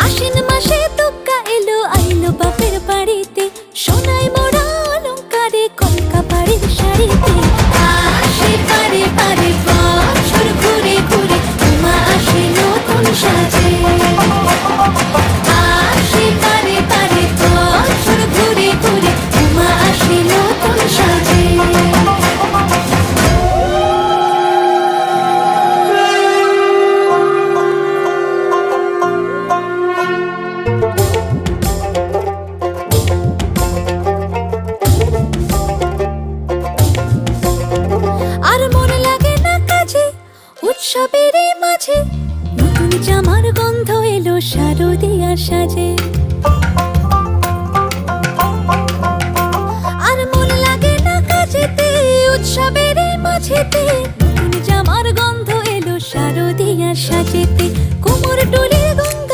আশ্বিন মাসে তুক্কা এলো আইলো বাপের বাড়িতে, সোনায় মোড়া অলংকারে কলকা বাড়ির শাড়িতে। আসে পারে পারে বছর ঘুরে ঘুরে, উমা আসে নতুন সাজে। আসে পারে পারে বছর ঘুরে ঘুরে, উমা আসে নতুন সাজে। আর মন লাগে না কাজে উৎসবের মাঝে, নতুন জামার গন্ধ এলো শারদিয়ার সাজে। আর মন লাগে না কাজেতে উৎসবের মাঝেতে, নতুন জামার গন্ধ এলো শারদিয়ার সাজেতে।